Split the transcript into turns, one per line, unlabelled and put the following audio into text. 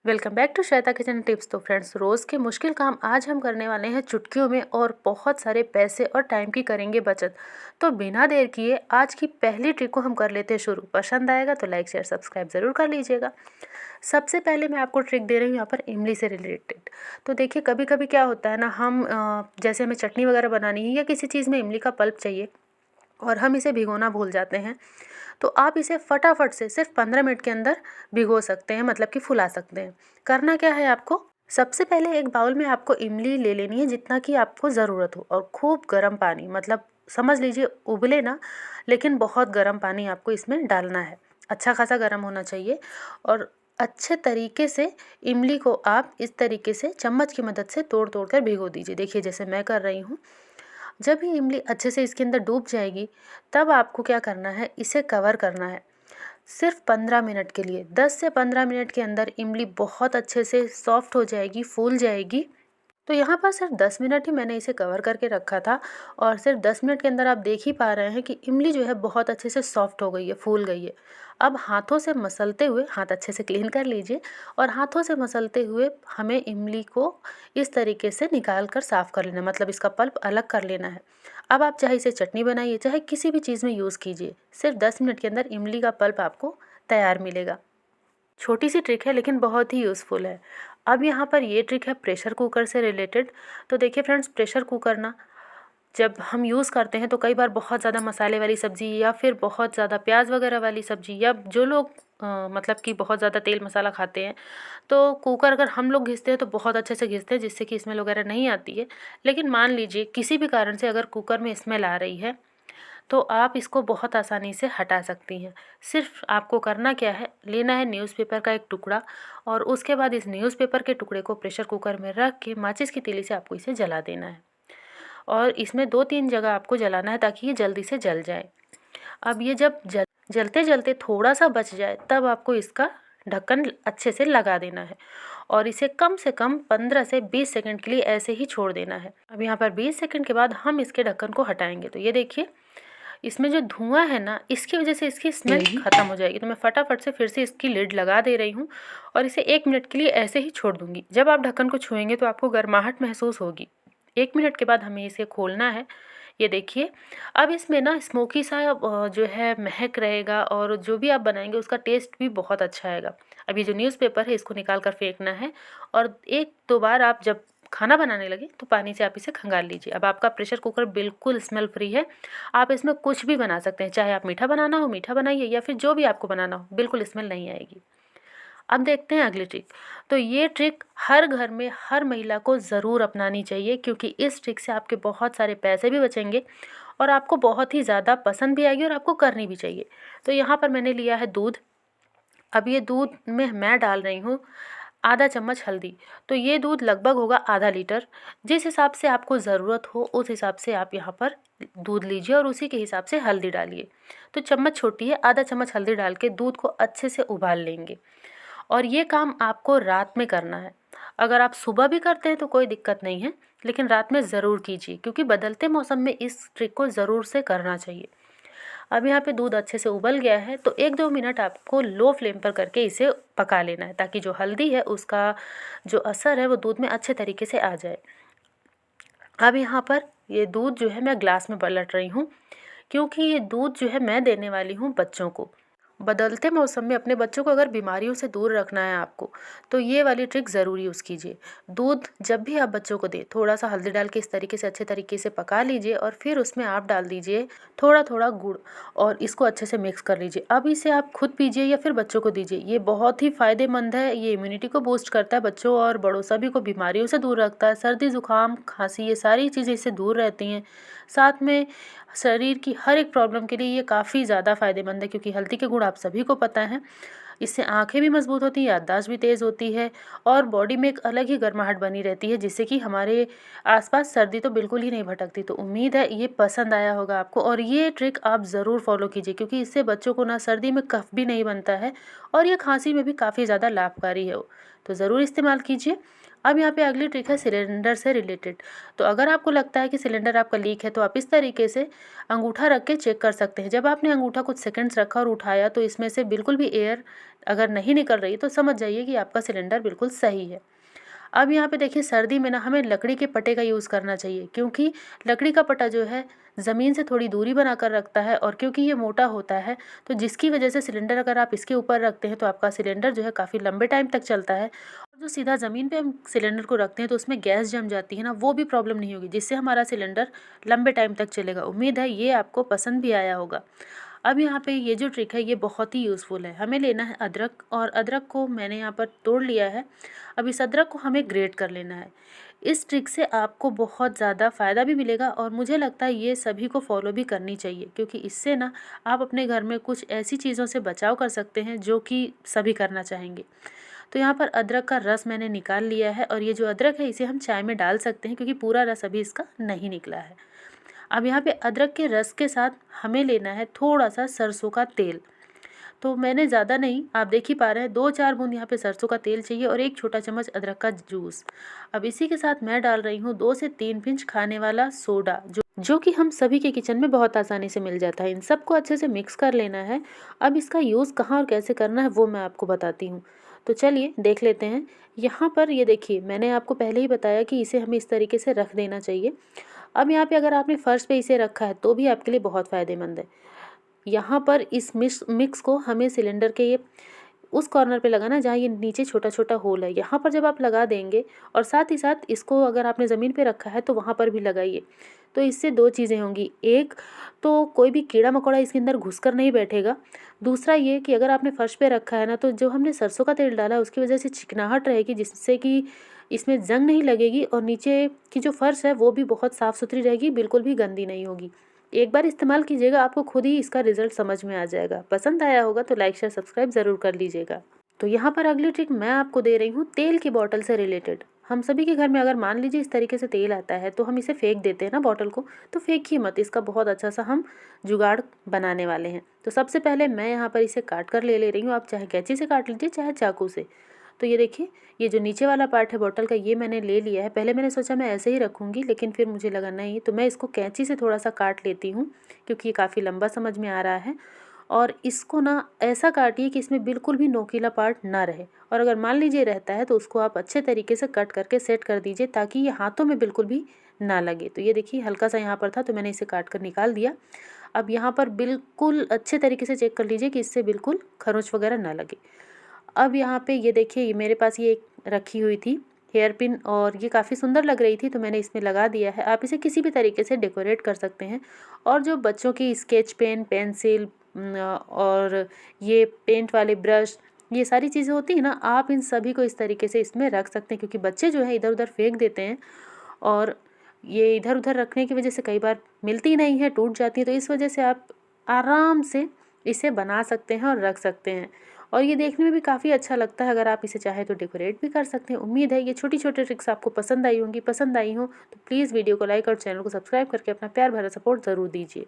Welcome back to Shweta kitchen tips. तो friends, रोज़ के मुश्किल काम आज हम करने वाले हैं चुटकियों में और बहुत सारे पैसे और टाइम की करेंगे बचत। तो बिना देर किए आज की पहली ट्रिक को हम कर लेते हैं शुरू। पसंद आएगा तो लाइक शेयर सब्सक्राइब ज़रूर कर लीजिएगा। सबसे पहले मैं आपको ट्रिक दे रही हूँ यहाँ पर इमली से रिलेटेड। तो देखिए, कभी कभी क्या होता है ना, हम जैसे हमें चटनी वगैरह बनानी है या किसी चीज़ में इमली का पल्प चाहिए और हम इसे भिगोना भूल जाते हैं। तो आप इसे फटाफट से सिर्फ 15 मिनट के अंदर भिगो सकते हैं, मतलब कि फुला सकते हैं। करना क्या है आपको, सबसे पहले एक बाउल में आपको इमली ले लेनी है जितना कि आपको ज़रूरत हो, और खूब गर्म पानी, मतलब समझ लीजिए उबले ना, लेकिन बहुत गर्म पानी आपको इसमें डालना है। अच्छा खासा गर्म होना चाहिए। और अच्छे तरीके से इमली को आप इस तरीके से चम्मच की मदद से तोड़ तोड़ कर भिगो दीजिए। देखिए जैसे मैं कर रही हूँ। जब ये इमली अच्छे से इसके अंदर डूब जाएगी, तब आपको क्या करना है, इसे कवर करना है सिर्फ 15 मिनट के लिए। 10 से 15 मिनट के अंदर इमली बहुत अच्छे से सॉफ्ट हो जाएगी, फूल जाएगी। तो यहाँ पर सिर्फ 10 मिनट ही मैंने इसे कवर करके रखा था, और सिर्फ 10 मिनट के अंदर आप देख ही पा रहे हैं कि इमली जो है बहुत अच्छे से सॉफ्ट हो गई है, फूल गई है। अब हाथों से मसलते हुए, हाथ अच्छे से क्लीन कर लीजिए, और हाथों से मसलते हुए हमें इमली को इस तरीके से निकाल कर साफ़ कर लेना है, मतलब इसका पल्प अलग कर लेना है। अब आप चाहे इसे चटनी बनाइए, चाहे किसी भी चीज़ में यूज़ कीजिए, सिर्फ 10 मिनट के अंदर इमली का पल्प आपको तैयार मिलेगा। छोटी सी ट्रिक है लेकिन बहुत ही यूज़फुल है। अब यहाँ पर ये ट्रिक है प्रेशर कुकर से रिलेटेड। तो देखिए फ्रेंड्स, प्रेशर कुकर ना जब हम यूज़ करते हैं तो कई बार बहुत ज़्यादा मसाले वाली सब्ज़ी या फिर बहुत ज़्यादा प्याज वगैरह वाली सब्ज़ी, या जो लोग मतलब कि बहुत ज़्यादा तेल मसाला खाते हैं, तो कुकर अगर हम लोग घिसते हैं तो बहुत अच्छे से घिसते हैं जिससे कि स्मेल वगैरह नहीं आती है। लेकिन मान लीजिए किसी भी कारण से अगर कुकर में स्मेल आ रही है, तो आप इसको बहुत आसानी से हटा सकती हैं। सिर्फ आपको करना क्या है, लेना है न्यूज़पेपर का एक टुकड़ा, और उसके बाद इस न्यूज़पेपर के टुकड़े को प्रेशर कुकर में रख के माचिस की तीली से आपको इसे जला देना है। और इसमें 2-3 जगह आपको जलाना है ताकि ये जल्दी से जल जाए। अब ये जब जलते जलते थोड़ा सा बच जाए, तब आपको इसका ढक्कन अच्छे से लगा देना है, और इसे कम से कम 15 से 20 सेकंड के लिए ऐसे ही छोड़ देना है। अब यहाँ पर 20 सेकंड के बाद हम इसके ढक्कन को हटाएंगे, तो ये देखिए इसमें जो धुआं है ना, इसकी वजह से इसकी स्मेल ख़त्म हो जाएगी। तो मैं फटाफट से फिर से इसकी लिड लगा दे रही हूँ, और इसे 1 मिनट के लिए ऐसे ही छोड़ दूँगी। जब आप ढक्कन को छुएंगे तो आपको गर्माहट महसूस होगी। 1 मिनट के बाद हमें इसे खोलना है। ये देखिए, अब इसमें ना स्मोकी सा जो है महक रहेगा, और जो भी आप बनाएंगे उसका टेस्ट भी बहुत अच्छा आएगा। अब ये जो न्यूज़पेपर है इसको निकाल कर फेंकना है, और 1-2 बार आप जब खाना बनाने लगे तो पानी से आप इसे खंगाल लीजिए। अब आपका प्रेशर कुकर बिल्कुल स्मेल फ्री है। आप इसमें कुछ भी बना सकते हैं, चाहे आप मीठा बनाना हो मीठा बनाइए, या फिर जो भी आपको बनाना हो, बिल्कुल स्मेल नहीं आएगी। अब देखते हैं अगली ट्रिक। तो ये ट्रिक हर घर में हर महिला को ज़रूर अपनानी चाहिए, क्योंकि इस ट्रिक से आपके बहुत सारे पैसे भी बचेंगे और आपको बहुत ही ज़्यादा पसंद भी आएगी, और आपको करनी भी चाहिए। तो यहाँ पर मैंने लिया है दूध। अब ये दूध में मैं डाल रही हूँ आधा चम्मच हल्दी। तो ये दूध लगभग होगा आधा लीटर। जिस हिसाब से आपको ज़रूरत हो उस हिसाब से आप यहाँ पर दूध लीजिए, और उसी के हिसाब से हल्दी डालिए। तो चम्मच छोटी है, आधा चम्मच हल्दी डाल के दूध को अच्छे से उबाल लेंगे। और ये काम आपको रात में करना है। अगर आप सुबह भी करते हैं तो कोई दिक्कत नहीं है, लेकिन रात में ज़रूर कीजिए, क्योंकि बदलते मौसम में इस ट्रिक को ज़रूर से करना चाहिए। अब यहाँ पे दूध अच्छे से उबल गया है, तो 1-2 मिनट आपको लो फ्लेम पर करके इसे पका लेना है, ताकि जो हल्दी है उसका जो असर है वो दूध में अच्छे तरीके से आ जाए। अब यहाँ पर ये दूध जो है मैं ग्लास में पलट रही हूँ, क्योंकि ये दूध जो है मैं देने वाली हूँ बच्चों को। बदलते मौसम में अपने बच्चों को अगर बीमारियों से दूर रखना है आपको, तो ये वाली ट्रिक ज़रूर यूज़ कीजिए। दूध जब भी आप बच्चों को दें, थोड़ा सा हल्दी डाल के इस तरीके से अच्छे तरीके से पका लीजिए, और फिर उसमें आप डाल दीजिए थोड़ा थोड़ा गुड़, और इसको अच्छे से मिक्स कर लीजिए। अब इसे आप खुद पीजिए या फिर बच्चों को दीजिए। ये बहुत ही फ़ायदेमंद है, ये इम्यूनिटी को बूस्ट करता है, बच्चों और बड़ों सभी को बीमारियों से दूर रखता है। सर्दी ज़ुकाम खांसी ये सारी चीज़ें इससे दूर रहती हैं। साथ में शरीर की हर एक प्रॉब्लम के लिए ये काफ़ी ज़्यादा फ़ायदेमंद है, क्योंकि हल्दी के गुण आप सभी को पता है। इससे आंखें भी मजबूत होती हैं, याददाश्त भी तेज़ होती है, और बॉडी में एक अलग ही गर्माहट बनी रहती है, जिससे कि हमारे आसपास सर्दी तो बिल्कुल ही नहीं भटकती। तो उम्मीद है ये पसंद आया होगा आपको, और ये ट्रिक आप ज़रूर फॉलो कीजिए, क्योंकि इससे बच्चों को ना सर्दी में कफ भी नहीं बनता है, और ये खांसी में भी काफ़ी ज़्यादा लाभकारी है। तो ज़रूर इस्तेमाल कीजिए। अब यहाँ पे अगली ट्रिक है सिलेंडर से रिलेटेड। तो अगर आपको लगता है कि सिलेंडर आपका लीक है तो आप इस तरीके से अंगूठा रख के चेक कर सकते हैं। जब आपने अंगूठा कुछ सेकंड्स रखा और उठाया तो इसमें से बिल्कुल भी एयर अगर नहीं निकल रही तो समझ जाइए कि आपका सिलेंडर बिल्कुल सही है। अब यहाँ पे देखिए सर्दी में ना हमें लकड़ी के पट्टे का यूज़ करना चाहिए, क्योंकि लकड़ी का पट्टा जो है ज़मीन से थोड़ी दूरी बनाकर रखता है, और क्योंकि ये मोटा होता है तो जिसकी वजह से सिलेंडर अगर आप इसके ऊपर रखते हैं तो आपका सिलेंडर जो है काफ़ी लंबे टाइम तक चलता है। और जो सीधा ज़मीन पे हम सिलेंडर को रखते हैं तो उसमें गैस जम जाती है ना, वो भी प्रॉब्लम नहीं होगी, जिससे हमारा सिलेंडर लंबे टाइम तक चलेगा। उम्मीद है ये आपको पसंद भी आया होगा। अब यहाँ पे ये जो ट्रिक है ये बहुत ही यूज़फुल है। हमें लेना है अदरक, और अदरक को मैंने यहाँ पर तोड़ लिया है। अब इस अदरक को हमें ग्रेट कर लेना है। इस ट्रिक से आपको बहुत ज़्यादा फ़ायदा भी मिलेगा, और मुझे लगता है ये सभी को फॉलो भी करनी चाहिए, क्योंकि इससे ना आप अपने घर में कुछ ऐसी चीज़ों से बचाव कर सकते हैं जो कि सभी करना चाहेंगे। तो यहाँ पर अदरक का रस मैंने निकाल लिया है, और ये जो अदरक है इसे हम चाय में डाल सकते हैं, क्योंकि पूरा रस अभी इसका नहीं निकला है। अब यहाँ पे अदरक के रस के साथ हमें लेना है थोड़ा सा सरसों का तेल। तो मैंने ज़्यादा नहीं, आप देख ही पा रहे हैं, 2-4 बूंद यहाँ पे सरसों का तेल चाहिए, और 1 छोटा चम्मच अदरक का जूस। अब इसी के साथ मैं डाल रही हूँ 2 से 3 पिंच खाने वाला सोडा, जो कि हम सभी के किचन में बहुत आसानी से मिल जाता है। इन सबको अच्छे से मिक्स कर लेना है। अब इसका यूज़ कहाँ और कैसे करना है वो मैं आपको बताती हूँ। तो चलिए देख लेते हैं। यहाँ पर ये देखिए, मैंने आपको पहले ही बताया कि इसे हमें इस तरीके से रख देना चाहिए। अब यहाँ पे अगर आपने फर्श पे इसे रखा है तो भी आपके लिए बहुत फ़ायदेमंद है। यहाँ पर इस मिक्स को हमें सिलेंडर के ये उस कॉर्नर पे लगाना है जहाँ ये नीचे छोटा-छोटा होल है। यहाँ पर जब आप लगा देंगे, और साथ ही साथ इसको अगर आपने ज़मीन पे रखा है तो वहाँ पर भी लगाइए। तो इससे 2 चीज़ें होंगी। एक तो कोई भी कीड़ा-मकोड़ा इसके अंदर घुसकर नहीं बैठेगा। दूसरा ये कि अगर आपने फर्श पे रखा है ना, तो जो हमने सरसों का तेल डाला है उसकी वजह से चिकनाहट रहेगी, जिससे कि इसमें ज़ंग नहीं लगेगी, और नीचे की जो फर्श है वो भी बहुत साफ़-सुथरी रहेगी, बिल्कुल भी गंदी नहीं होगी। एक बार इस्तेमाल कीजिएगा, आपको खुद ही इसका रिज़ल्ट समझ में आ जाएगा। पसंद आया होगा तो लाइक, शेयर, सब्सक्राइब ज़रूर कर लीजिएगा। तो यहाँ पर अगली ट्रिक मैं आपको दे रही हूँ तेल की बॉटल से रिलेटेड। हम सभी के घर में अगर मान लीजिए इस तरीके से तेल आता है तो हम इसे फेंक देते हैं ना बॉटल को, तो फेंकिए मत, इसका बहुत अच्छा सा हम जुगाड़ बनाने वाले हैं। तो सबसे पहले मैं यहाँ पर इसे काट कर ले रही हूँ। आप चाहे कैंची से काट लीजिए, चाहे चाकू से। तो ये देखिए, ये जो नीचे वाला पार्ट है बॉटल का ये मैंने ले लिया है। पहले मैंने सोचा मैं ऐसे ही रखूँगी, लेकिन फिर मुझे लगा नहीं, तो मैं इसको कैंची से थोड़ा सा काट लेती हूँ, क्योंकि ये काफ़ी लंबा समझ में आ रहा है। और इसको ना ऐसा काटिए कि इसमें बिल्कुल भी नोकीला पार्ट ना रहे, और अगर मान लीजिए रहता है तो उसको आप अच्छे तरीके से कट करके सेट कर दीजिए, ताकि ये हाथों में बिल्कुल भी ना लगे। तो ये देखिए हल्का सा यहाँ पर था तो मैंने इसे काट कर निकाल दिया। अब यहाँ पर बिल्कुल अच्छे तरीके से चेक कर लीजिए कि इससे बिल्कुल खरोंच वगैरह ना लगे। अब यहाँ पे ये देखिए, ये मेरे पास ये एक रखी हुई थी हेयर पिन, और ये काफ़ी सुंदर लग रही थी तो मैंने इसमें लगा दिया है। आप इसे किसी भी तरीके से डेकोरेट कर सकते हैं। और जो बच्चों की स्केच पेन, पेंसिल और ये पेंट वाले ब्रश, ये सारी चीज़ें होती हैं ना, आप इन सभी को इस तरीके से इसमें रख सकते हैं, क्योंकि बच्चे जो है इधर उधर फेंक देते हैं, और ये इधर उधर रखने की वजह से कई बार मिलती नहीं है, टूट जाती है। तो इस वजह से आप आराम से इसे बना सकते हैं और रख सकते हैं, और ये देखने में भी काफ़ी अच्छा लगता है। अगर आप इसे चाहे तो डेकोरेट भी कर सकते हैं। उम्मीद है ये छोटी-छोटी ट्रिक्स आपको पसंद आई होंगी। पसंद आई हो तो प्लीज़ वीडियो को लाइक और चैनल को सब्सक्राइब करके अपना प्यार भरा सपोर्ट ज़रूर दीजिए।